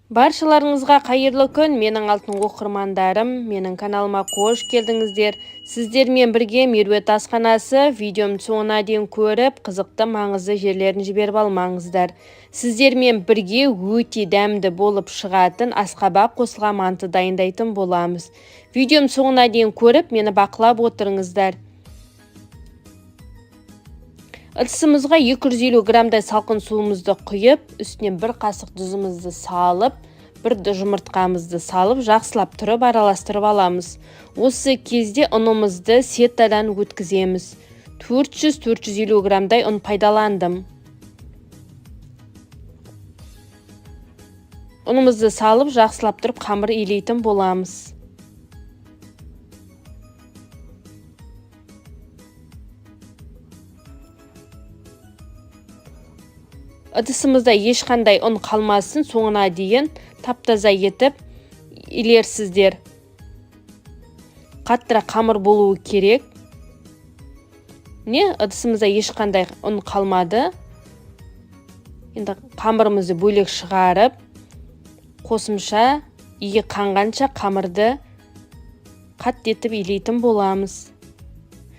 Баршаларыңызға қайырлы күн, менің алтын оқырмандарым, менің каналыма қош келдіңіздер. Сіздермен бірге Меруерт асханасы видеом соңына дейін көріп, қызықты маңызды жерлерін жіберіп алмаңыздар. Сіздермен бірге өте дәмді болып шығатын асқабақ қосылған манты дайындайтын боламыз. Видеом соңына дейін көріп, мені бақылап отырыңыздар. Ыдысымызға 250 граммдай салқын суымызды құйып, үстінен бір қасық тұзымызды салып, бір жұмыртқамызды салып, жақсылап тұрып араластырып аламыз. Осы кезде ұнымызды сетадан өткіземіз. 400-450 граммдай ұн пайдаландым. Ұнымызды салып, жақсылап тұрып қамыр илейтін боламыз. Ыдысымызда ешқандай ұн қалмасын, соңына дейін таптаза етіп илерсіздер. Қаттырақ қамыр болуы керек. Ыдысымызда ешқандай ұн қалмады. Енді қамырымызды бөлек шығарып, қосымша иі қанғанша қамырды қатты етіп илейтін боламыз.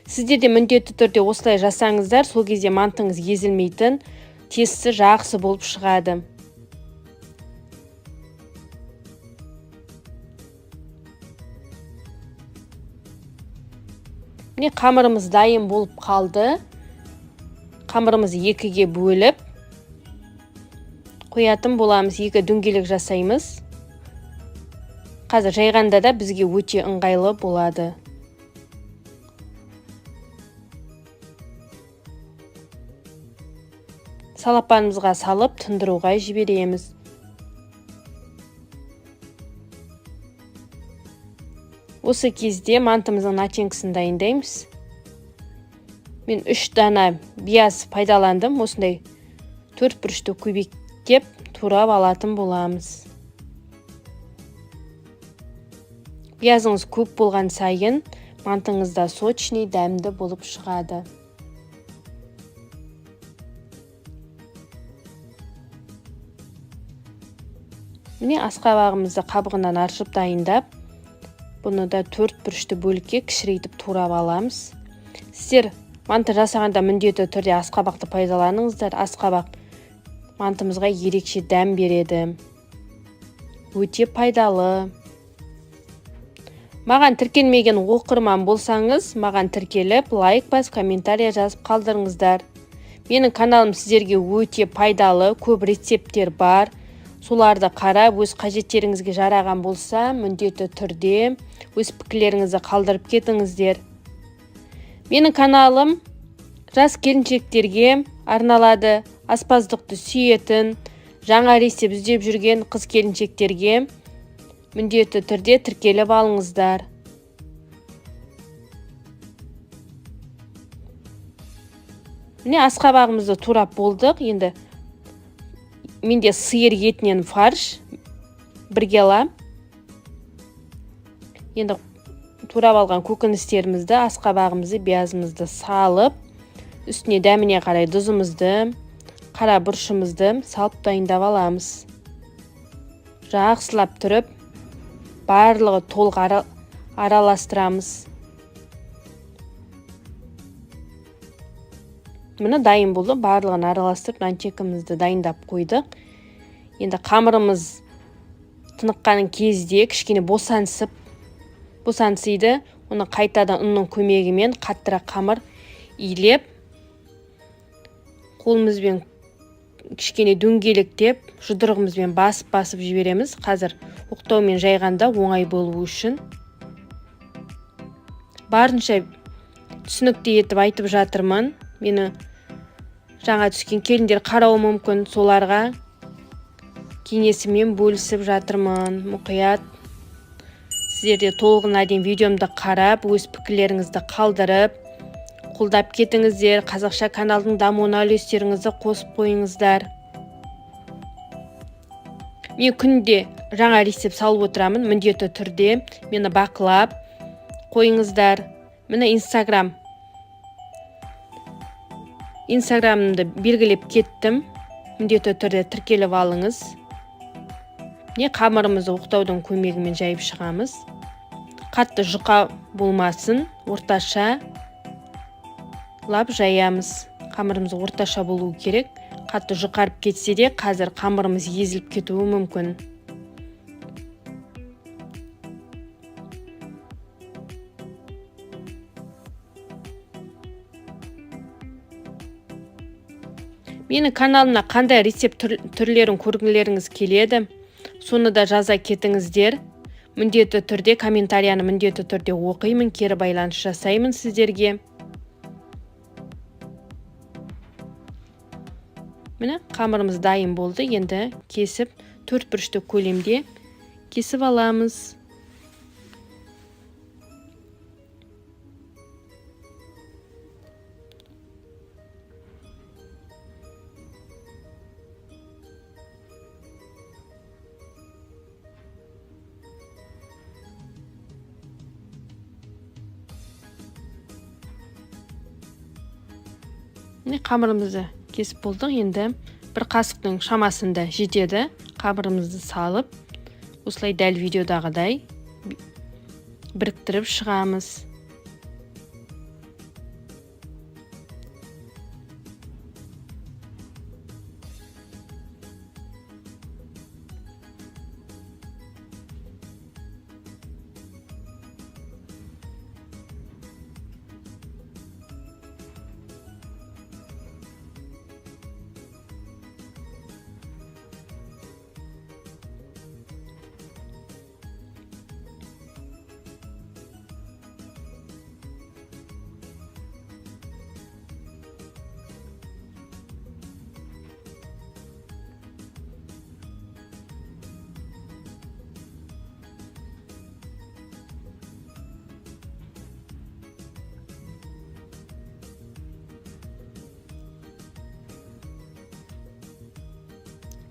Сіздер де міндетті түрде осылай жасаңыздар, сол кезде мантыңыз езілмейтін, тесті жақсы болып шығады. Міне қамырымыз дайын болып қалды. Қамырымызды екіге бөліп қоятын боламыз, екі дөңгелек жасаймыз. Қазір жайғанда да бізге өте ыңғайлы болады. Салапанымызға салып, тұндыруға жібереміз. Осы кезде мантымыздың начинкасын дайындаймыз. Мен 3 дана бияз пайдаландым. Осындай 4 бұрышты көбейткеп турап алатын боламыз. Биязыңыз көп болған сайын мантыңызда сочный, дәмді болып шығады. Міне асқабағымызды қабығынан аршып дайындап, бұны да 4 бұрышты бөлікке кішірейтіп турап аламыз. Сіздер манты жасағанда міндетті түрде асқабақты пайдаланыңыздар. Асқабақ мантымызға ерекше дәм береді. Өте пайдалы. Маған тіркелмеген оқырман болсаңыз, маған тіркеліп, лайк бас, комментария жазып қалдырыңыздар. Менің каналым сіздерге өте пайдалы, көп рецепттер бар. Соларды қарап, өз қажеттеріңізге жараған болса, міндетті түрде өз пікірлеріңізді қалдырып кетіңіздер. Менің каналым жас келіншектерге арналады. Аспаздықты сүйетін, жаңа рецепт іздеп жүрген қыз келіншектерге міндетті түрде тіркеліп алыңыздар. Міне асқабағымызды турап болдық. Енді менде сиыр етінен фарш бірге алам. Енді турап алған көкөністерімізді, асқабағымызды, биязымызды салып, үстіне дәміне қарай тұзымызды, қара бұрышымызды салып дайындап аламыз. Жақсылап тұрып, барлығы толық араластырамыз. Міне дайын болды, барлығын араластырып, начинкамызды дайындап қойдық. Енді қамырымыз тыныққан кезде кішкене босансиды. Оны қайтадан ұнның көмегімен қаттырақ қамыр илеп, қолымызбен кішкене дөңгелектеп, жұдырығымызбен басып жібереміз. Қазір оқтаумен жайғанда оңай болу үшін. Барынша түсінікті етіп айтып жатырмын. Мені жаңа түскен келіндер қарауы мүмкін, соларға кеңесімен бөлісіп жатырмын. Мұқият сіздерде толығына дейін видеомды қарап, өз пікірлеріңізді қалдырып, қолдап кетіңіздер. Қазақша каналдың дамуына үлестеріңізді қосып қойыңыздар. Мен күнде жаңа рецепт салып отырамын. Міндетті түрде мені бақылап қойыңыздар. Міне Инстаграмымды белгілеп кеттім. Міндетті түрде тіркеліп алыңыз. Қамырымызды оқтаудың көмегімен жайып шығамыз. Қатты жұқа болмасын, орташа лап жаямыз. Қамырымыз орташа болуы керек. Қатты жұқарып кетсе де, қазір қамырымыз езіліп кетуі мүмкін. Менің каналымна қандай рецепт түрлерін көргілеріңіз келеді, соны да жаза кетіңіздер. Міндетті түрде комментарияны міндетті түрде оқимын, кері байланыс жасаймын сіздерге. Міне, қамырымыз дайын болды. Енді кесіп, 4 бұрышты көлемде кесіп аламыз. Қамырымызды кесіп болдық. Енді бір қасықтың шамасында жетеді. Қамырымызды салып, осылай дәл видеодағыдай біріктіріп шығамыз.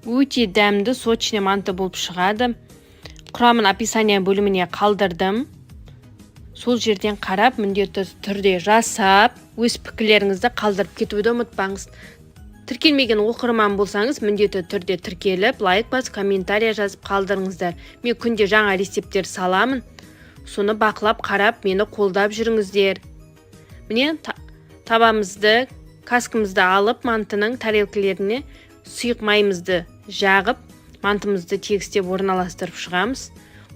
Өте дәмді, сочный манты болып шығады. Құрамын описание бөліміне қалдырдым. Сол жерден қарап, міндетті түрде жасап, өз пікірлеріңізді қалдырып кетуді ұмытпаңыз. Тіркелмеген оқырман болсаңыз, міндетті түрде тіркеліп, лайк басып, комментария жазып қалдырыңыздар. Мен күнде жаңа рецепттер саламын. Соны бақылап, қарап, мені қолдап жүріңіздер. Міне, табамызды, каскымызды алып, мантының тарелкілеріне сұйық майымызды жағып, мантымызды тегістеп орналастырып шығамыз.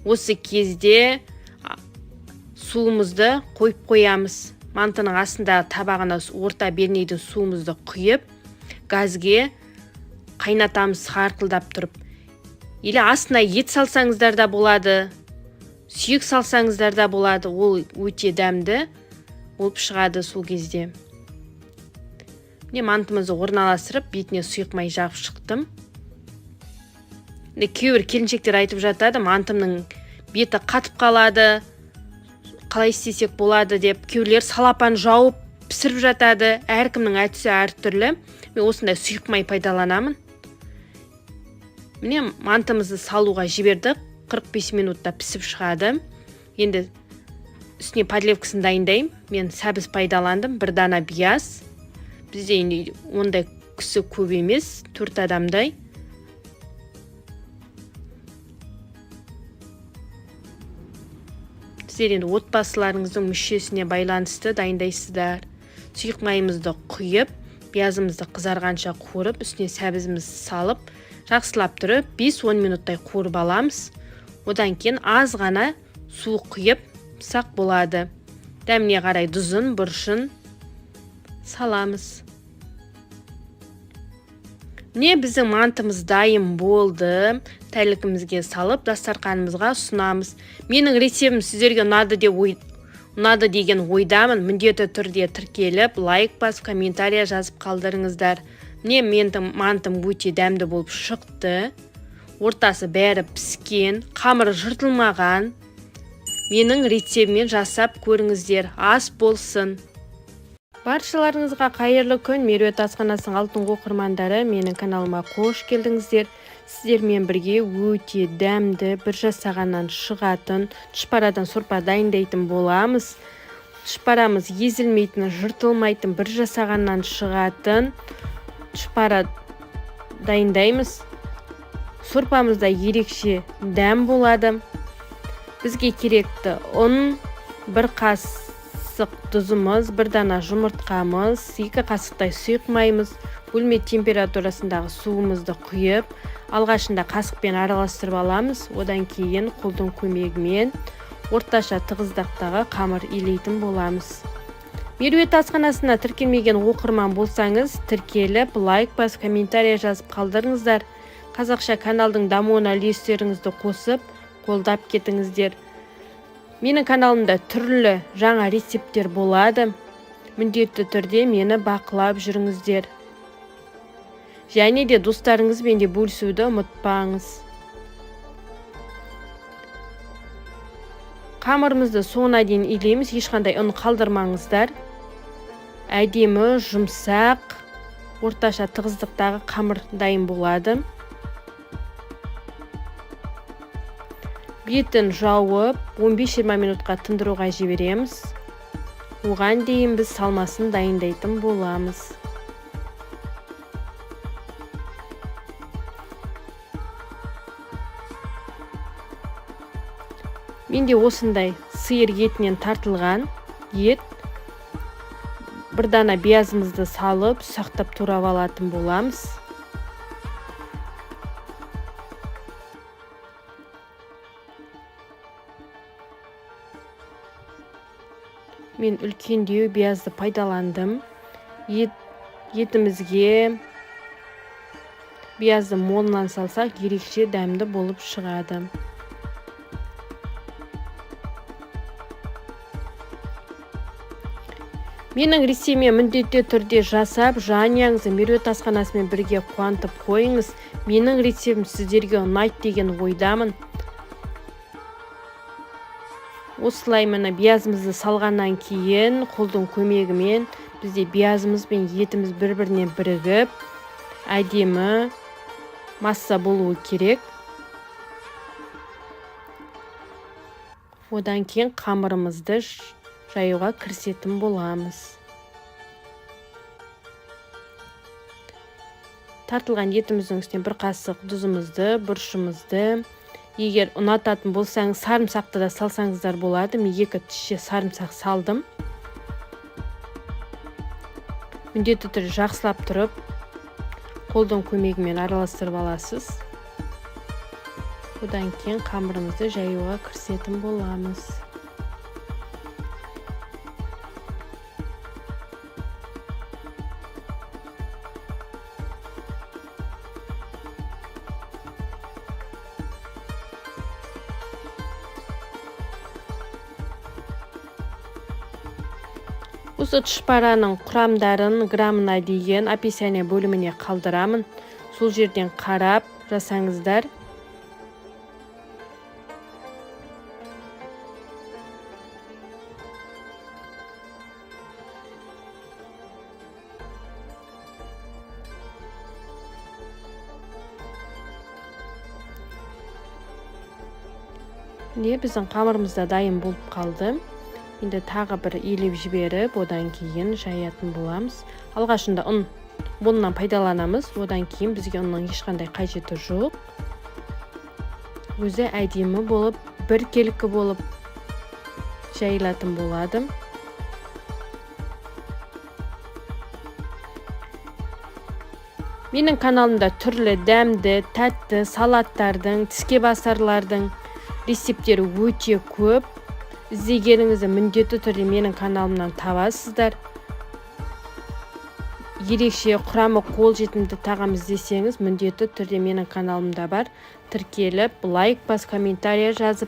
Осы кезде суымызды қойып қоямыз. Мантының астында табағына орта бернейді суымызды құйып, газге қайнатамыз қарқылдап тұрып. Или астына ет салсаңыздар да болады, сүйек салсаңыздар да болады. Ол өте дәмді болып шығады сол кезде. Мантымызды орналастырып, бетіне сұйық май жағып шықтым. Кейбір келіншектер айтып жатады, мантымның беті қатып қалады, қалай істесек болады деп. Кейбіреулер салапан жауып пісіріп жатады. Әркімнің әдісі әртүрлі. Мен осындай сұйық май пайдаланамын. Міне, мантымызды салуға жібердік. 45 минутта пісіп шығады. Енді үстіне подливкасын дайындаймын. Мен сәбіз пайдаландым, бір дана бияз. Бізде ондай кісі көп емес, 4 адамдай. Сіздер енді отбасыларыңыздың мүшесіне байланысты дайындайсыздар. Сұйық майымызды құйып, биязымызды қызарғанша қуырып, үстіне сәбізімізді салып, жақсылап тұрып 5-10 минуттай қуырып аламыз. Одан кейін аз ғана су құйып сақ болады. Дәміне қарай тұзын, бұрышын саламыз. Міне, біздің мантымыз дайын болды. Тәлігімізге салып, дастарқанымызға ұсынамыз. Менің рецептім сіздерге ұнады деген ойдамын. Міндетті түрде тіркеліп, лайк басып, комментария жазып қалдырыңыздар. Міне, менің мантым өте дәмді болып шықты. Ортасы бәрі піскен, қамыры жыртылмаған. Менің рецептіммен жасап көріңіздер. Ас болсын. Баршаларыңызға қайырлы күн. Меруерт асханасының алтын оқырмандары, менің каналыма қош келдіңіздер. Сіздермен бірге өте дәмді, бір жасағаннан шығатын тұшпарадан сорпа дайындайтын боламыз. Тұшпарамыз езілмейтін, жыртылмайтын, бір жасағаннан шығатын тұшпара дайындаймыз. сорпамызда ерекше дәм болады. Бізге керекті ұн, 1 қасық тұзымыз, 1 дана жұмыртқамыз, 2 қасықтай сұйық майымыз, бөлме температурасындағы суымызды құйып, алғашында қасықпен араластырып аламыз. Одан кейін қолдың көмегімен орташа тығыздықтағы қамыр илейтін боламыз. Меруерт асханасына тіркелмеген оқырман болсаңыз, тіркеліп, лайк басып, комментарий жазып қалдырыңыздар. Қазақша каналдың дамуына үлестеріңізді қосып, қолдап кетіңіздер. Менің каналымда түрлі жаңа рецепттер болады. Міндетті түрде мені бақылап жүріңіздер. Және де достарыңызбен де бөлісуді ұмытпаңыз. Қамырымызды соңына дейін илейміз, ешқандай ұн қалдырмаңыздар. Әдемі, жұмсақ, орташа тығыздықтағы қамыр дайын болады. Бетін жауып, 15-20 минутқа тындыруға жібереміз. Оған дейін біз салмасын дайындайтын боламыз. Менде осындай сиыр етінен тартылған ет. 1 дана биязымызды салып, сақтап турап алатын боламыз. Мен үлкендеу биязды пайдаландым. Етімізге биязды молынан салсақ, ерекше дәмді болып шығады. Менің ресейме міндетті түрде жасап, жанұяңызды Меруерт асханасымен бірге қуантып қойыңыз. Менің рецептім сіздерге ұнайды деген ойдамын. Осылай міне биязымызды салғаннан кейін қолдың көмегімен бізде биязымыз бен етіміз бір-бірінен бірігіп, әдемі масса болуы керек. Одан кейін қамырымызды жаюға кірісетін боламыз. Тартылған етіміздің үстіне 1 қасық тұзымызды, бұрышымызды, егер ұнататын болсаңыз, сарымсақты да салсаңыздар болады. Мен 2 тіше сарымсақ салдым. Міндетті түрде жақсылап тұрып, қолдың көмегімен араластырып аласыз. Одан кейін қамырымызды жаюға кірісетін боламыз. Осы тұшпараның құрамдарын грамына дейін описание бөліміне қалдырамын. Сол жерден қарап жасаңыздар. Біздің қамырымызда дайын болып қалды. Енді тағы бір елеп жіберіп, одан кейін жаятын боламыз. Алғашында ұннан пайдаланамыз, одан кейін бізге ұнның ешқандай қажеті жоқ. Өзі әдемі болып, біркелкі болып жайылатын болады. Менің каналымда түрлі дәмді, тәтті салаттардың, тіске басарлардың рецептері өте көп. Іздегеніңізді міндетті түрде менің каналымнан табасыздар. Ерекше құрамы қолжетімді тағам іздесеңіз, міндетті түрде менің каналымда бар. Тіркеліп, лайк бас, комментарий жазып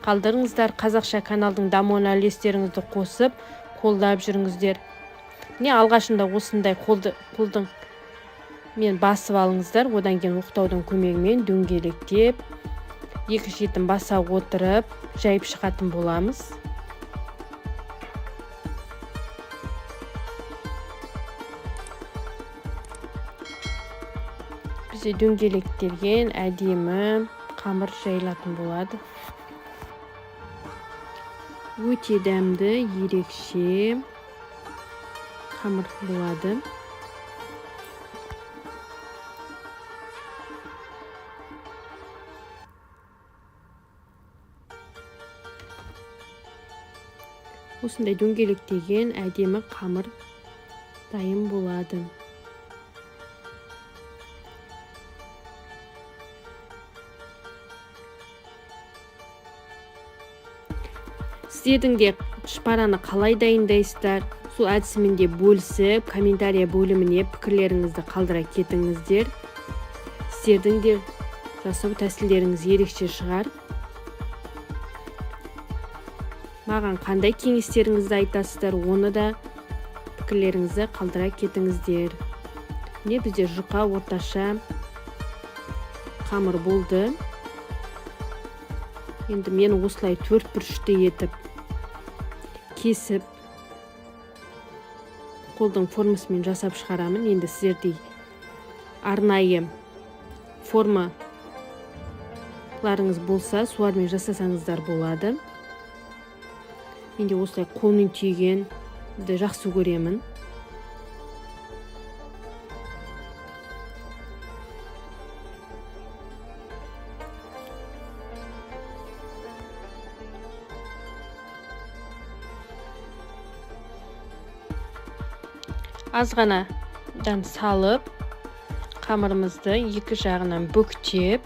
қалдырыңыздар. Қазақша каналдың дамуына үлестеріңізді қосып, қолдап жүріңіздер. Алғашында осындай қолдың мен басып алыңыздар. Одан кейін оқтаудың көмегімен дөңгелектеп, 2 шетін баса отырып, жайып шығатын боламыз. Бізде дөңгелектелген әдемі қамыр жайылатын болады. Өте дәмді, ерекше қамыр болады. осындай дөңгелектеген әдемі қамыр дайын болады. Сіздердің де шпараны қалай дайындайсыздар? Сол әдісімен де бөлісіп, комментария бөліміне пікірлеріңізді қалдыра кетіңіздер. Сіздердің де жасау тәсілдеріңіз ерекше шығар. Маған қандай кеңестеріңізді айтасыздар, оны да пікірлеріңізді қалдыра кетіңіздер. Міне бізде жұқа орташа қамыр болды. Енді мен осылай 4 бұрышты етіп кесіп қолдың формасымен жасап шығарамын. Енді сіздерде арнайы формаларыңыз болса, солармен жасасаңыздар болады. Мен де осылай қолмен түйгенді жақсы көремін. Азғанадан салып, қамырымызды екі жағынан бүктеп,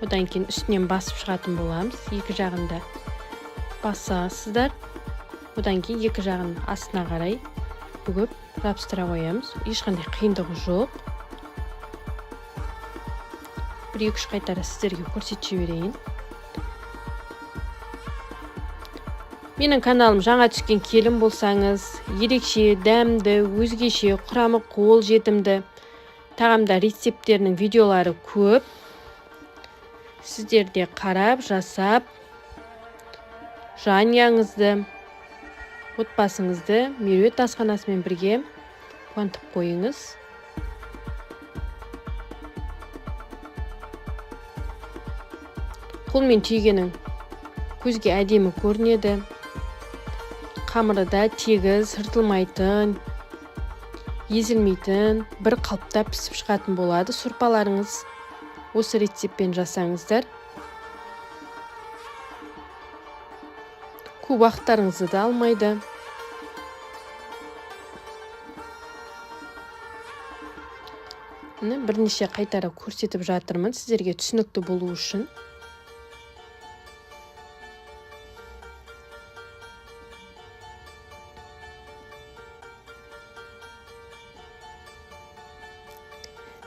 одан кейін үстінен басып шығатын боламыз. Екі жағында басасыздар. Одан кейін екі жағын астына қарай бүгіп жабыстыра қоямыз. Ешқандай қиындығы жоқ. 1-2 қайтара сіздерге көрсете берейін. Менің каналым жаңа түскен келін болсаңыз, ерекше, дәмді, өзгеше, құрамы қол жетімді тағамдар рецепттерінің видеолары көп. Сіздерде қарап, жасап, жанұяңызды, отбасыңызды Меруерт асханасымен бірге қуантып қойыңыз. Қолмен түйгенің көзге әдемі көрінеді. Қамыры да тегіз, сыртылмайтын, езілмейтін, бір қалыпта пісіп шығатын болады. Сорпаларыңыз осы рецептпен жасаңыздар. Көп уақыттарыңызды да алмайды. Бірнеше қайтара көрсетіп жатырмын сіздерге түсінікті болу үшін.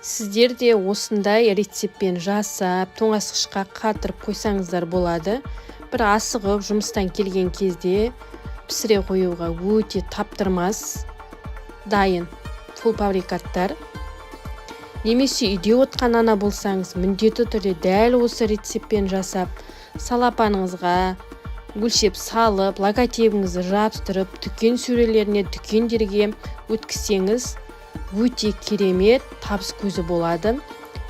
Сіздер де осындай рецептпен жасап, тоңазытқышқа қатырып қойсаңыздар болады. Бір асығып жұмыстан келген кезде пісіре қоюға өте таптырмас, дайын полуфабрикаттар. Немесе үйде отқан ана болсаңыз, міндетті түрде дәл осы рецептпен жасап, салапаныңызға өлшеп салып, логотипіңізді жабыстырып, дүкен сөрелеріне, дүкендерге өткізсеңіз, өте керемет табыс көзі болады.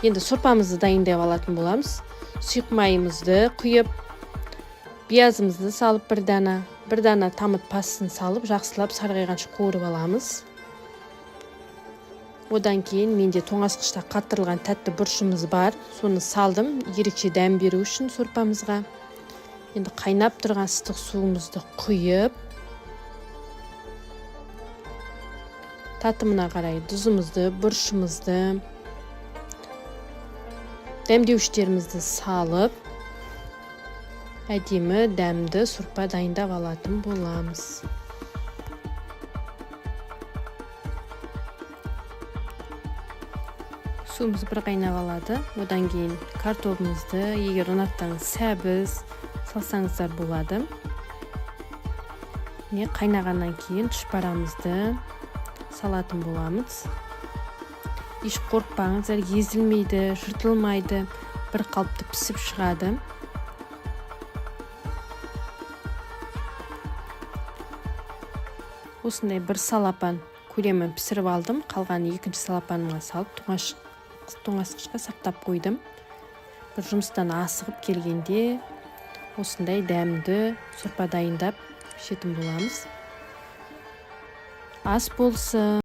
Енді сорпамызды дайындай алатын боламыз. Сұйық майымызды құйып, биязымызды салып бір дана тамыр-пасын салып, жақсылап сарғайғанша қуырып аламыз. Одан кейін менде тоңазытқышта қатырылған тәтті бұрышымыз бар. Соны салдым, ерекше дәм беру үшін сорпамызға. Енді қайнап тұрған ыстық суымызды құйып, татымына қарай тұзымызды, бұрышымызды, дәмдеуіштерімізді салып, әдемі дәмді сорпа дайындап алатын боламыз. Суымыз бір қайнап алады. Одан кейін картопымызды, егер ұнатсаңыз сәбіз салсаңыздар болады. Қайнағаннан кейін шпарамызды салатын боламыз. Еш қорықпаңыздар, езілмейді, жыртылмайды, бір қалыпты пісіп шығады. Осындай бір салапан көлемін пісіріп алдым. Қалған екінші салапанға салып, тоңазытқышқа сақтап қойдым. Бір жұмыстан асығып келгенде осындай дәмді сорпа дайындап ішетін боламыз. Ас болсын.